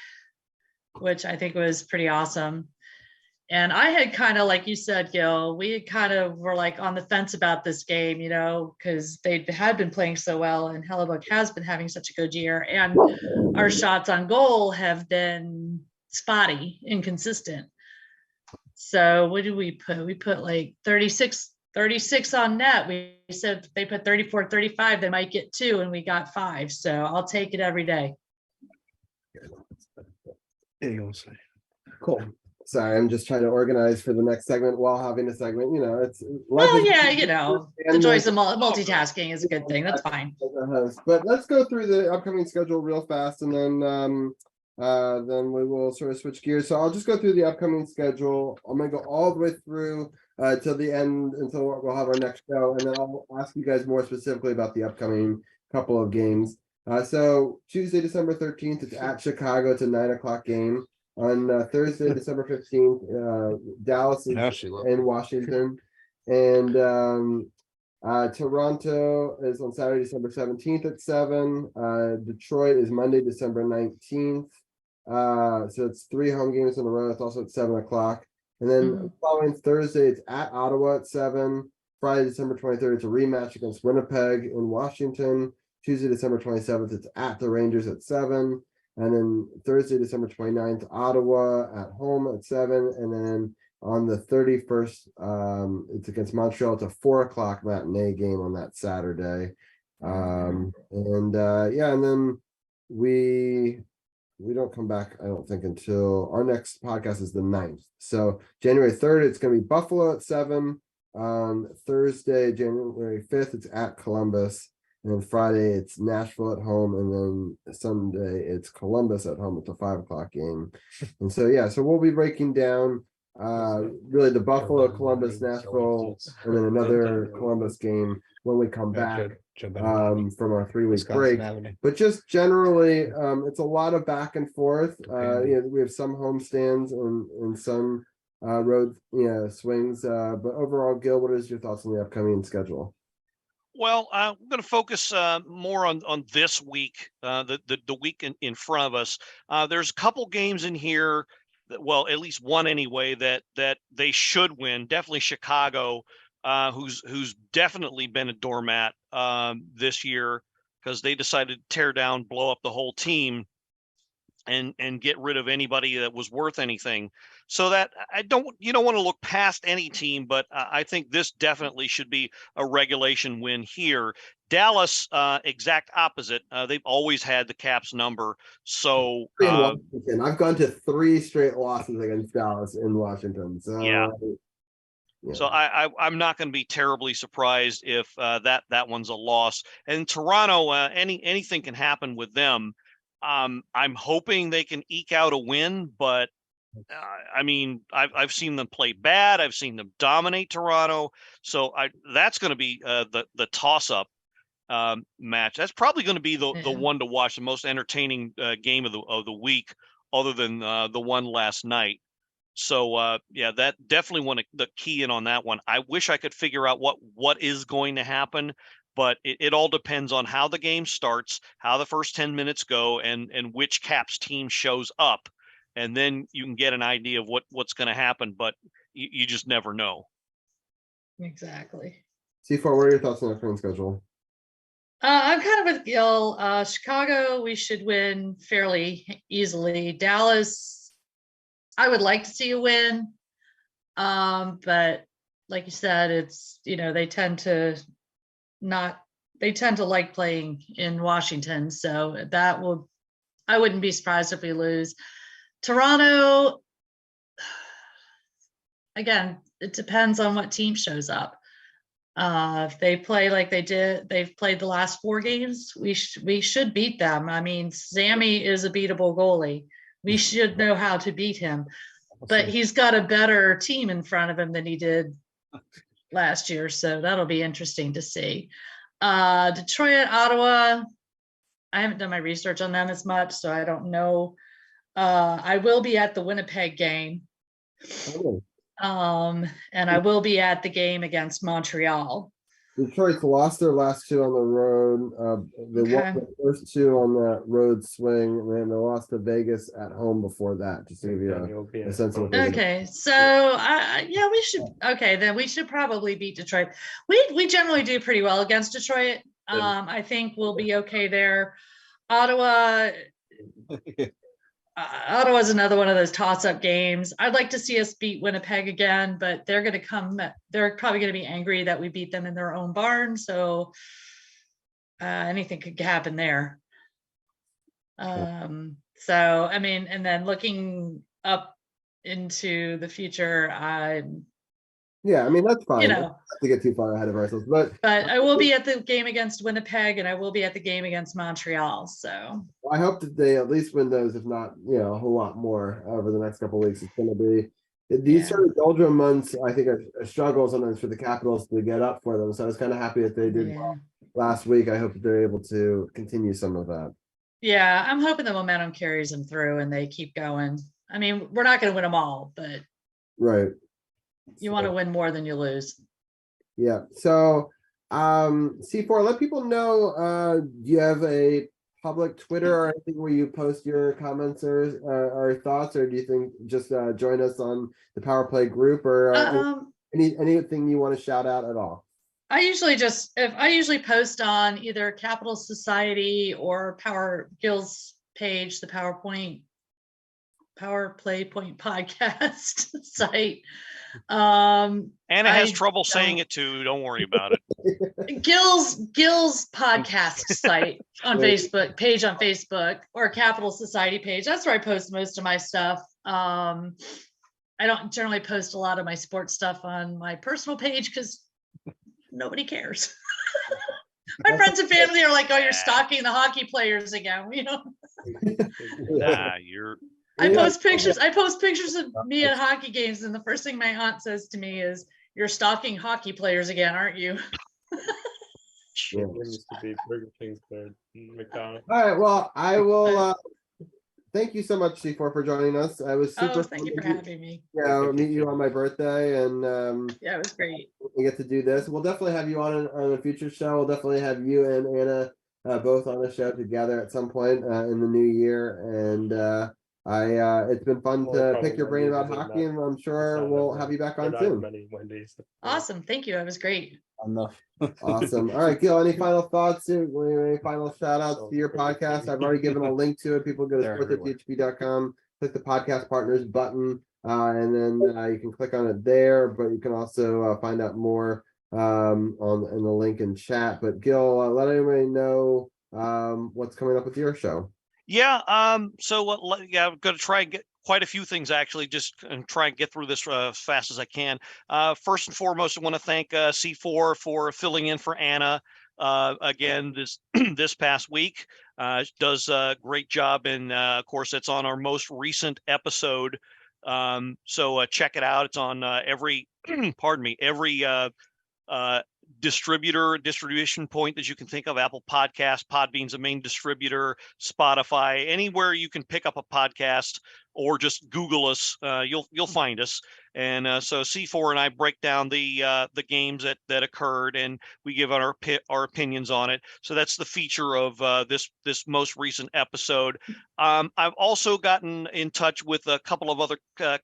which I think was pretty awesome. And I had kind of, like you said, Gil, we kind of were like on the fence about this game, because they had been playing so well, and Hellebuck has been having such a good year. And our shots on goal have been spotty, inconsistent. So what did we put? We put like 36 on net. We said they put 34, 35, they might get 2, and we got 5. So I'll take it every day. Cool. Sorry, I'm just trying to organize for the next segment while having a segment. It's the joys of multitasking is a good thing. That's fine. But let's go through the upcoming schedule real fast, and then we will sort of switch gears. So I'll just go through the upcoming schedule. I'm gonna go all the way through till the end, until we'll have our next show, and then I'll ask you guys more specifically about the upcoming couple of games. So Tuesday, December 13th, it's at Chicago. It's a 9:00 game. On Thursday, December 15th, Dallas is in Washington, and Toronto is on Saturday, December 17th at 7. Detroit is Monday, December 19th. So it's 3 home games in a row. It's also at 7:00. And then following Thursday, it's at Ottawa at 7. Friday, December 23rd, it's a rematch against Winnipeg in Washington. Tuesday, December 27th, it's at the Rangers at 7. And then Thursday, December 29th, Ottawa at home at 7. And then on the 31st, it's against Montreal. It's a 4:00 matinee game on that Saturday. And then we don't come back, I don't think, until our next podcast is the 9th. So January 3rd, it's going to be Buffalo at 7. On Thursday, January 5th, it's at Columbus. And then Friday, it's Nashville at home. And then Sunday, it's Columbus at home. It's a 5:00 game. And so, so we'll be breaking down really the Buffalo, Columbus, Nashville, and then another Columbus game when we come back from our 3-week break. But just generally, it's a lot of back and forth. We have some homestands and some road swings. But overall, Gil, what is your thoughts on the upcoming schedule? Well, I'm going to focus more on this week, the week in front of us. There's a couple games in here, well, at least one anyway, that they should win. Definitely Chicago, who's definitely been a doormat this year because they decided to tear down, blow up the whole team, and get rid of anybody that was worth anything. So that you don't want to look past any team, but I think this definitely should be a regulation win here. Dallas, exact opposite. They've always had the Caps number. So I've gone to 3 straight losses against Dallas in Washington. So yeah. So I'm not going to be terribly surprised if that one's a loss. And Toronto, anything can happen with them. I'm hoping they can eke out a win, but I mean, I've seen them play bad. I've seen them dominate Toronto. So that's going to be the toss-up match. That's probably going to be the one to watch, the most entertaining game of the week, other than the one last night. So that definitely want to key in on that one. I wish I could figure out what is going to happen. But it all depends on how the game starts, how the first 10 minutes go, and which Caps team shows up. And then you can get an idea of what's going to happen, but you just never know. Exactly. C4, what are your thoughts on the current schedule? I'm kind of with Gil. Chicago, we should win fairly easily. Dallas, I would like to see a win. But like you said, it's, they tend to like playing in Washington. So I wouldn't be surprised if we lose. Toronto, again, it depends on what team shows up. If they play like they've played the last 4 games, we should beat them. I mean, Sammy is a beatable goalie. We should know how to beat him, but he's got a better team in front of him than he did last year. So that'll be interesting to see. Detroit, Ottawa, I haven't done my research on them as much, so I don't know. I will be at the Winnipeg game. And I will be at the game against Montreal. Detroit's lost their last 2 on the road. They won the first 2 on that road swing, and then they lost to Vegas at home before that, just to give you a sense of. Okay, so we should. Okay, then we should probably beat Detroit. We generally do pretty well against Detroit. I think we'll be okay there. Ottawa's another one of those toss-up games. I'd like to see us beat Winnipeg again, but they're probably going to be angry that we beat them in their own barn. So anything could happen there. So, I mean, and then looking up into the future, yeah, I mean, that's fine. Not to get too far ahead of ourselves, but I will be at the game against Winnipeg, and I will be at the game against Montreal. So I hope that they at least win those, if not, a whole lot more over the next couple of weeks. It's going to be these sort of doldrum months. I think are a struggle sometimes for the Capitals to get up for them. So I was kind of happy that they did well last week. I hope that they're able to continue some of that. Yeah, I'm hoping the momentum carries them through and they keep going. I mean, we're not going to win them all, but right. You want to win more than you lose. Yeah. So C4, let people know, do you have a public Twitter or anything where you post your comments or thoughts, or do you think just join us on the Power Play group, or anything you want to shout out at all? I usually post on either Capital Society or Gil's page, the Power Play Point podcast site. Anna has trouble saying it too. Don't worry about it. Gil's podcast site on Facebook, page on Facebook, or Capital Society page. That's where I post most of my stuff. I don't generally post a lot of my sports stuff on my personal page because nobody cares. My friends and family are like, "Oh, you're stalking the hockey players again," Nah, you're. I post pictures of me at hockey games, and the first thing my aunt says to me is, "You're stalking hockey players again, aren't you?" Yeah. Used to be Burger King's third. McDonald's. All right. Well, I will. Thank you so much, C4, for joining us. I was super. Oh, thank you for having me. Yeah, I'll meet you on my birthday, and Yeah, it was great. we get to do this. We'll definitely have you on a future show. We'll definitely have you and Anna both on the show together at some point in the new year. And it's been fun to pick your brain about hockey, and I'm sure we'll have you back on soon. Awesome. Thank you. That was great. Enough. Awesome. All right, Gil, any final thoughts? Any final shout outs to your podcast? I've already given a link to it. People go to SportsOTHP.com, click the podcast partners button, and then you can click on it there, but you can also find out more in the link in chat. But Gil, let everybody know what's coming up with your show. Yeah. I'm going to try and get quite a few things, actually, just and try and get through this as fast as I can. First and foremost, I want to thank C4 for filling in for Anna again this past week. Does a great job, and of course, it's on our most recent episode. So check it out. It's on every every distribution point that you can think of. Apple Podcasts, Podbean's a main distributor, Spotify, anywhere you can pick up a podcast, or just Google us, you'll find us. And so C4 and I break down the games that occurred, and we give our opinions on it. So that's the feature of this most recent episode. I've also gotten in touch with a couple of other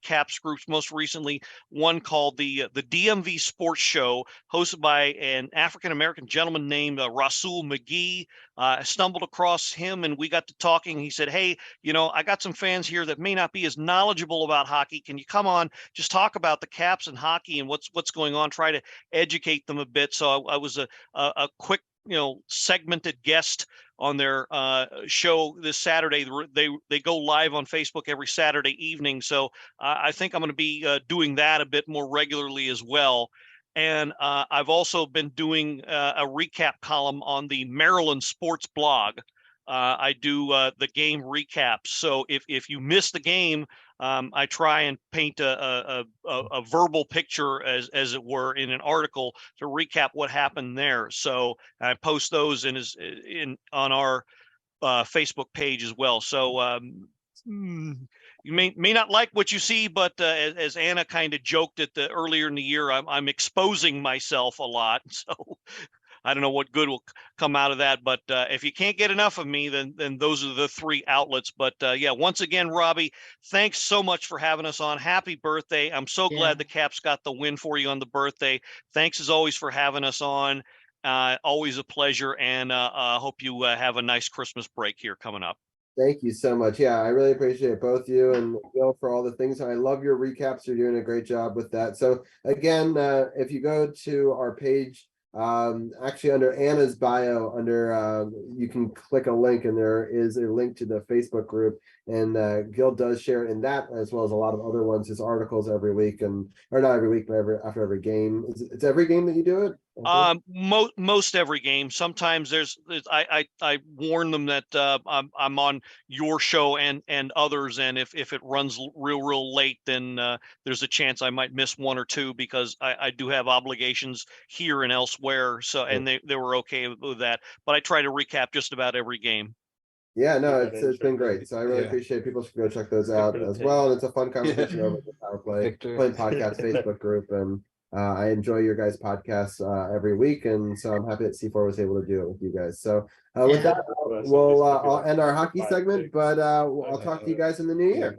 Caps groups. Most recently, one called the DMV Sports Show, hosted by an African American gentleman named Rasul McGee. I stumbled across him, and we got to talking. He said, "Hey, I got some fans here that may not be as knowledgeable about hockey. Can you come on, just talk about the Caps and hockey and what's going on, try to educate them a bit?" So I was a quick, segmented guest on their show this Saturday. They go live on Facebook every Saturday evening. So I think I'm going to be doing that a bit more regularly as well. And I've also been doing a recap column on the Maryland Sports blog. I do the game recaps. So if you miss the game, I try and paint a verbal picture, as it were, in an article to recap what happened there. So I post those on our Facebook page as well. So you may not like what you see, but as Anna kind of joked earlier in the year, I'm exposing myself a lot. So I don't know what good will come out of that, but if you can't get enough of me, then those are the three outlets. But yeah, once again, Robbie, thanks so much for having us on. Happy birthday. I'm so glad the Caps got the win for you on the birthday. Thanks as always for having us on. Always a pleasure, and hope you have a nice Christmas break here coming up. Thank you so much. Yeah, I really appreciate both you and Gil for all the things. I love your recaps. You're doing a great job with that. So again, if you go to our page, actually under Anna's bio, you can click a link, and there is a link to the Facebook group, and Gil does share it in that, as well as a lot of other ones, his articles every week, or not every week, but after every game. It's every game that you do it? Most every game. Sometimes I warn them that I'm on your show and others, and if it runs real late, then there's a chance I might miss one or two, because I do have obligations here and elsewhere. So, and they were okay with that, but I try to recap just about every game. Yeah, no, it's been great. So I really appreciate it. People should go check those out as well. And it's a fun conversation over the Power Play Podcast Facebook group. And I enjoy your guys' podcasts every week. And so I'm happy that C4 was able to do it with you guys. So with that, I'll end our hockey segment, but I'll talk to you guys in the new year.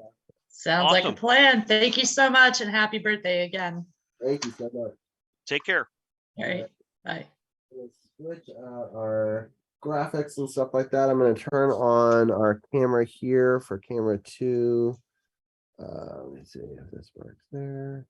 Sounds like a plan. Thank you so much, and happy birthday again. Thank you so much. Take care. All right. Bye. Let's switch our graphics and stuff like that. I'm going to turn on our camera here for camera 2. Let me see if this works there.